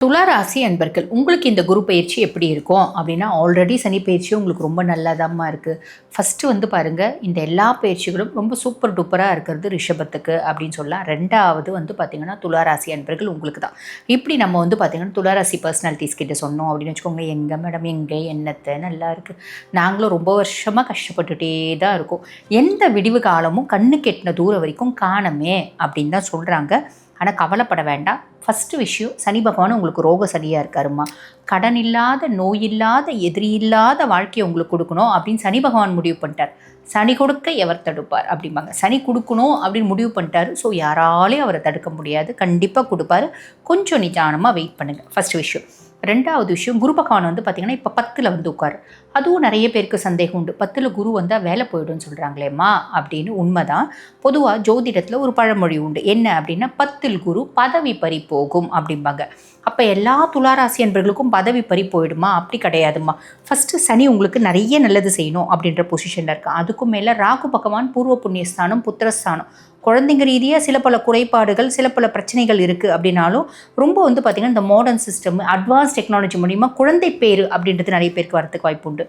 துளாராசி அன்பர்கள் உங்களுக்கு இந்த குரு பயிற்சி எப்படி இருக்கும் அப்படின்னா ஆல்ரெடி சனி பயிற்சியும் உங்களுக்கு ரொம்ப நல்லதாம்மா இருக்குது. ஃபஸ்ட்டு வந்து பாருங்கள், இந்த எல்லா பயிற்சிகளும் ரொம்ப சூப்பர் டூப்பராக இருக்கிறது ரிஷபத்துக்கு அப்படின்னு சொல்லலாம். ரெண்டாவது வந்து பார்த்திங்கன்னா துளாராசி அன்பர்கள் உங்களுக்கு தான். இப்படி நம்ம வந்து பார்த்திங்கன்னா துளாராசி பர்சனாலிட்டிஸ் கிட்ட சொன்னோம் அப்படின்னு வச்சுக்கோங்க, எங்கே மேடம் எங்கே என்னத்தை நல்லா இருக்குது, நாங்களும் ரொம்ப வருஷமாக கஷ்டப்பட்டுகிட்டே தான் இருக்கோம், எந்த விடிவு காலமும் கண்ணு கெட்டின தூரம் வரைக்கும் காணமே அப்படின்னு தான் சொல்கிறாங்க. ஆனால் கவலைப்பட வேண்டாம். ஃபஸ்ட்டு விஷயம், சனி பகவான் உங்களுக்கு ரோக சனியாக இருக்காருமா. கடன் இல்லாத, நோய் இல்லாத, எதிரி இல்லாத வாழ்க்கையை உங்களுக்கு கொடுக்கணும் அப்படின்னு சனி பகவான் முடிவு பண்ணிட்டார். சனி கொடுக்க எவர் தடுப்பார் அப்படிம்பாங்க. சனி கொடுக்கணும் அப்படின்னு முடிவு பண்ணிட்டாரு. ஸோ யாராலையும் அவரை தடுக்க முடியாது, கண்டிப்பாக கொடுப்பாரு. கொஞ்சம் நிதானமாக வெயிட் பண்ணுங்கள், ஃபஸ்ட்டு விஷயம். ரெண்டாவது விஷயம், குரு பகவான் வந்து பார்த்திங்கன்னா இப்போ 10ல் வந்து உட்காரு. அதுவும் நிறைய பேருக்கு சந்தேகம் உண்டு, 10ல் குரு வந்தால் வேலை போய்டும்னு சொல்கிறாங்களேம்மா அப்படின்னு. உண்மைதான். பொதுவாக ஜோதிடத்தில் ஒரு பழமொழி உண்டு, என்ன அப்படின்னா 10ல் குரு பதவி பறி போகும் அப்படிம்பாங்க. அப்போ எல்லா துளாராசி அன்பர்களுக்கும் பதவி பறி போயிடுமா? அப்படி கிடையாதுமா. ஃபஸ்ட்டு சனி உங்களுக்கு நிறைய நல்லது செய்யணும் அப்படின்ற பொசிஷனில் இருக்கு. அதுக்கும் மேலே ராகு பகவான் பூர்வ புண்ணியஸ்தானம், புத்திரஸ்தானம், குழந்தைங்க ரீதியாக சில பல குறைபாடுகள், சில பல பிரச்சனைகள் இருக்குது அப்படின்னாலும் ரொம்ப வந்து பார்த்திங்கன்னா இந்த மாடர்ன் சிஸ்டம், அட்வான்ஸ் டெக்னாலஜி மூலிமா குழந்தை பேர் அப்படின்றது நிறைய பேருக்கு வரத்துக்கு வாய்ப்பு உண்டு.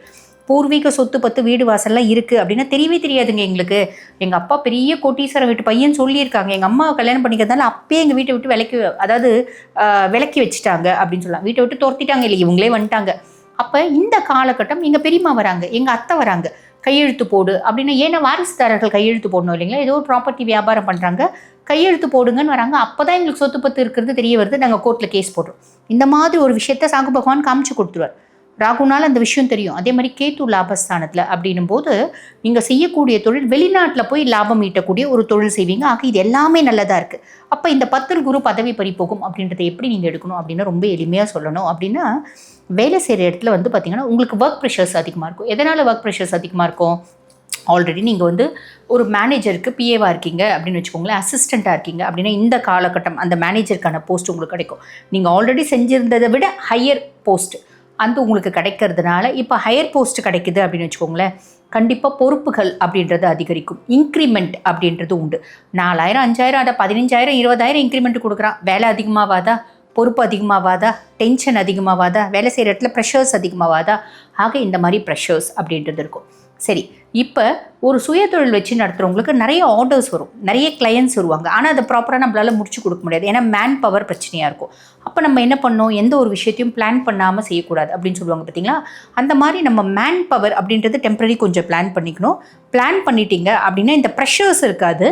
பூர்வீக சொத்து 10 வீடு வாசல்லாம் இருக்குது அப்படின்னா தெரியவே தெரியாதுங்க எங்களுக்கு. எங்கள் அப்பா பெரிய கோட்டீஸ்வர வீட்டு பையன் சொல்லியிருக்காங்க, எங்கள் அம்மாவை கல்யாணம் பண்ணிக்கிறதுனால அப்பயே எங்கள் வீட்டை விட்டு விலக்கி வச்சுட்டாங்க அப்படின்னு சொல்லலாம். வீட்டை விட்டு துரத்திட்டாங்க, இல்லை இவங்களே வந்துட்டாங்க. அப்போ இந்த காலகட்டம் எங்கள் பெரியம்மா வராங்க, எங்கள் அத்தை வராங்க, கையெழுத்து போடு அப்படின்னா, ஏன்னா வாரிசுதாரர்கள் கையெழுத்து போடணும் இல்லைங்களா, ஏதோ ஒரு ப்ராப்பர்ட்டி வியாபாரம் பண்ணுறாங்க, கையெழுத்து போடுங்கன்னு வராங்க. அப்போ தான் எங்களுக்கு சொத்து பத்து இருக்கிறது தெரிய வருது, நாங்கள் கோர்ட்டில் கேஸ் போடுறோம். இந்த மாதிரி ஒரு விஷயத்த சாகு பகவான் காமிச்சு கொடுத்துருவார். ராகுனால அந்த விஷயம் தெரியும். அதே மாதிரி கேத்து லாபஸ்தானத்தில் அப்படின்னும் போது நீங்கள் செய்யக்கூடிய தொழில் வெளிநாட்டில் போய் லாபம் ஈட்டக்கூடிய ஒரு தொழில் செய்வீங்க. ஆக இது எல்லாமே நல்லதாக இருக்குது. அப்போ இந்த 10ல் குரு பதவி பறி போகும் அப்படின்றத எப்படி நீங்கள் எடுக்கணும் அப்படின்னா, ரொம்ப எளிமையாக சொல்லணும் அப்படின்னா, வேலை செய்கிற இடத்துல வந்து பார்த்திங்கன்னா உங்களுக்கு ஒர்க் ப்ரெஷர்ஸ் அதிகமாக இருக்கும். எதனால் ஒர்க் ப்ரெஷர்ஸ் அதிகமாக இருக்கும்? ஆல்ரெடி நீங்கள் வந்து ஒரு மேனேஜருக்கு பிஏவாக இருக்கீங்க அப்படின்னு வச்சுக்கோங்களேன், அசிஸ்டண்ட்டாக இருக்கீங்க அப்படின்னா இந்த காலகட்டம் அந்த மேனேஜருக்கான போஸ்ட் உங்களுக்கு கிடைக்கும். நீங்கள் ஆல்ரெடி செஞ்சுருந்ததை விட ஹையர் போஸ்ட் அந்த உங்களுக்கு கிடைக்கிறதுனால இப்போ ஹையர் போஸ்ட் கிடைக்குது அப்படின்னு வச்சுக்கோங்களேன், கண்டிப்பாக பொறுப்புகள் அப்படின்றது அதிகரிக்கும். இன்க்ரிமெண்ட் அப்படின்றது உண்டு. 4000 5000 அதை 15000 20000 இன்க்ரிமெண்ட் கொடுக்குறான். வேலை அதிகமாகாதா? பொறுப்பு அதிகமாகாதா? டென்ஷன் அதிகமாகாதா? வேலை செய்கிற இடத்துல ப்ரெஷர்ஸ் அதிகமாகாதா? ஆக இந்த மாதிரி ப்ரெஷர்ஸ் அப்படின்றது இருக்கும். சரி, இப்போ ஒரு சுயதொழில் வச்சு நடத்துகிறவங்களுக்கு நிறைய ஆர்டர்ஸ் வரும், நிறைய கிளையன்ட்ஸ் வருவாங்க. ஆனால் அதை ப்ராப்பராக நம்மளால் முடிச்சு கொடுக்க முடியாது, ஏன்னா மேன் பவர் பிரச்சனையாக இருக்கும். அப்போ நம்ம என்ன பண்ணோம், எந்த ஒரு விஷயத்தையும் பிளான் பண்ணாமல் செய்யக்கூடாது அப்படின்னு சொல்லுவாங்க பார்த்தீங்களா. அந்த மாதிரி நம்ம மேன் பவர் அப்படின்றது டெம்பரரி கொஞ்சம் பிளான் பண்ணிக்கணும். பிளான் பண்ணிட்டீங்க அப்படின்னா இந்த ப்ரெஷர்ஸ் இருக்காது,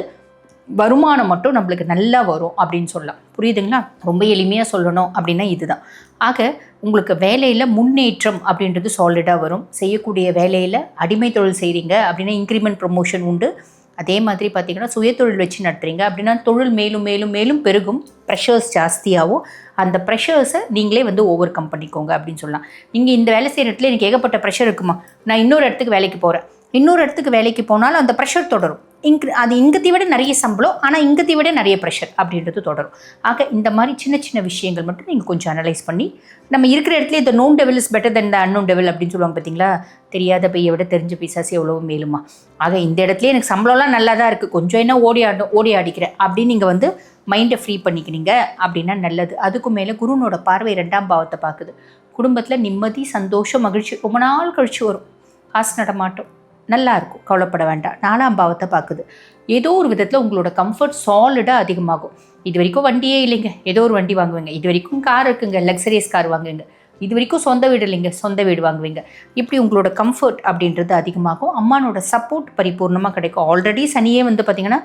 வருமானம் மட்டும் நம்மளுக்கு நல்லா வரும் அப்படின்னு சொல்லலாம். புரியுதுங்களா? ரொம்ப எளிமையாக சொல்லணும் அப்படின்னா இதுதான். ஆக உங்களுக்கு வேலையில் முன்னேற்றம் அப்படின்றது சாலிடாக வரும். செய்யக்கூடிய வேலையில் அடிமை தொழில் செய்கிறீங்க அப்படின்னா இன்க்ரிமெண்ட் ப்ரொமோஷன் உண்டு. அதே மாதிரி பார்த்திங்கன்னா சுயதொழில் வச்சு நடத்துறீங்க அப்படின்னா தொழில் மேலும் மேலும் மேலும் பெருகும், ப்ரெஷர்ஸ் ஜாஸ்தியாகும். அந்த ப்ரெஷர்ஸை நீங்களே வந்து ஓவர் கம் பண்ணிக்கோங்க அப்படின்னு சொல்லலாம். நீங்கள் இந்த வேலை செய்கிற இடத்துல எனக்கு ஏகப்பட்ட ப்ரெஷர் இருக்குமா, நான் இன்னொரு இடத்துக்கு வேலைக்கு போகிறேன், இன்னொரு இடத்துக்கு வேலைக்கு போனாலும் அந்த ப்ரெஷர் தொடரும். அது இங்கத்தை விட நிறைய சம்பளம், ஆனால் இங்கத்தை விட நிறைய ப்ரெஷர் அப்படின்றது தொடரும். ஆக இந்த மாதிரி சின்ன சின்ன விஷயங்கள் மட்டும் நீங்கள் கொஞ்சம் அனலைஸ் பண்ணி, நம்ம இருக்கிற இடத்துல இந்த known devil is better then the unknown devil அப்படின்னு சொல்லுவாங்க பார்த்தீங்களா. தெரியாத பையை விட தெரிஞ்ச பிசாசு எவ்வளோ மேலுமா. ஆக இந்த இடத்துல எனக்கு சம்பளம்லாம் நல்லா தான் இருக்குது, கொஞ்சம் என்ன ஓடி ஆடிக்கிறேன் அப்படின்னு நீங்கள் வந்து மைண்டை ஃப்ரீ பண்ணிக்கிறீங்க அப்படின்னா நல்லது. அதுக்கு மேலே குருனோட பார்வை 2ஆம் பாவத்தை பார்க்குது. குடும்பத்தில் நிம்மதி, சந்தோஷம், மகிழ்ச்சி ரொம்ப நாள் கழிச்சு வரும். காசு நடமாட்டம் நல்லா இருக்கும், கவலைப்பட வேண்டாம். 4ஆம் பாவத்தை பார்க்குது. ஏதோ ஒரு விதத்தில் உங்களோட கம்ஃபர்ட் சாலிடாக அதிகமாகும். இது வரைக்கும் வண்டியே இல்லைங்க, ஏதோ ஒரு வண்டி வாங்குவீங்க. இது வரைக்கும் கார் இருக்குங்க, லக்ஸரியஸ் கார் வாங்குவீங்க. இது வரைக்கும் சொந்த வீடு இல்லைங்க, சொந்த வீடு வாங்குவீங்க. இப்படி உங்களோட கம்ஃபர்ட் அப்படின்றது அதிகமாகும். அம்மானோட சப்போர்ட் பரிபூர்ணமாக கிடைக்கும். ஆல்ரெடி சனியே வந்து பார்த்திங்கன்னா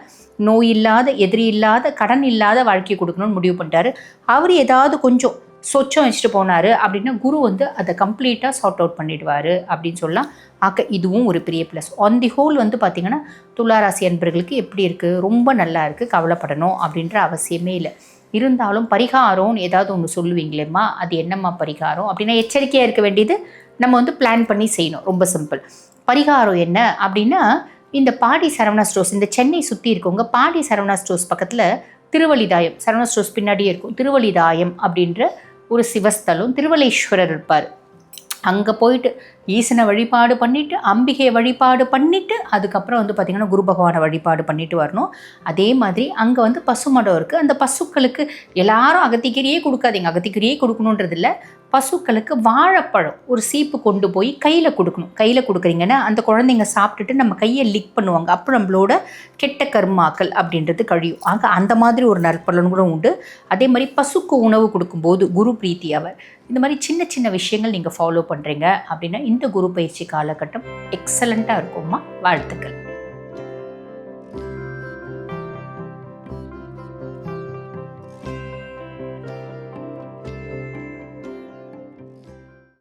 நோய் இல்லாத, எதிரி இல்லாத, கடன் இல்லாத வாழ்க்கையை கொடுக்கணும்னு முடிவு பண்ணிட்டாரு. அவர் ஏதாவது கொஞ்சம் சொச்சம் வச்சுட்டு போனார் அப்படின்னா குரு வந்து அதை கம்ப்ளீட்டாக சார்ட் அவுட் பண்ணிடுவார் அப்படின்னு சொல்லலாம். ஆக இதுவும் ஒரு பெரிய ப்ளஸ். ஆன் தி ஹோல் வந்து பார்த்திங்கன்னா துளாராசி அன்பர்களுக்கு எப்படி இருக்குது, ரொம்ப நல்லா இருக்குது, கவலைப்படணும் அப்படின்ற அவசியமே இல்லை. இருந்தாலும் பரிகாரம்னு ஏதாவது ஒன்று சொல்லுவீங்களேம்மா, அது என்னம்மா பரிகாரம் அப்படின்னா, எச்சரிக்கையாக இருக்க வேண்டியது நம்ம வந்து பிளான் பண்ணி செய்யணும். ரொம்ப சிம்பிள். பரிகாரம் என்ன அப்படின்னா, இந்த பாடி சரவணா ஸ்டோர்ஸ், இந்த சென்னை சுற்றி இருக்கவங்க பாடி சரவணா ஸ்டோர்ஸ் பக்கத்தில் திருவள்ளிதாயம், சரவணா ஸ்டோர்ஸ் பின்னாடியே இருக்கும், திருவள்ளிதாயம் அப்படின்ற ஒரு சிவஸ்தலம், திருவள்ளேஸ்வரர் இருப்பார். அங்கே போயிட்டு ஈசனை வழிபாடு பண்ணிவிட்டு அம்பிகை வழிபாடு பண்ணிவிட்டு அதுக்கப்புறம் வந்து பார்த்திங்கன்னா குரு பகவானை வழிபாடு பண்ணிட்டு வரணும். அதே மாதிரி அங்கே வந்து பசுமடம் இருக்குது. அந்த பசுக்களுக்கு எல்லாரும் அகத்திக்கீரையே கொடுக்காதீங்க, அகத்திக்கீரையே கொடுக்கணுன்றது இல்லை. பசுக்களுக்கு வாழைப்பழம் ஒரு சீப்பு கொண்டு போய் கையில் கொடுக்கணும். கையில் கொடுக்குறீங்கன்னா அந்த குழந்தைங்க சாப்பிட்டுட்டு நம்ம கையை லிக் பண்ணுவாங்க. அப்போ நம்மளோட கெட்ட கர்மாக்கள் அப்படின்றது கழியும். ஆக அந்த மாதிரி ஒரு நற்பலன்களும் உண்டு. அதே மாதிரி பசுக்கு உணவு கொடுக்கும்போது குரு பிரீத்தி அவர். இந்த மாதிரி சின்ன சின்ன விஷயங்கள் நீங்கள் ஃபாலோ பண்ணுறீங்க அப்படின்னா இந்த குரு பயிற்சி காலகட்டம் எக்ஸலண்ட்டாக இருக்கும்மா. வாழ்த்துக்கள்.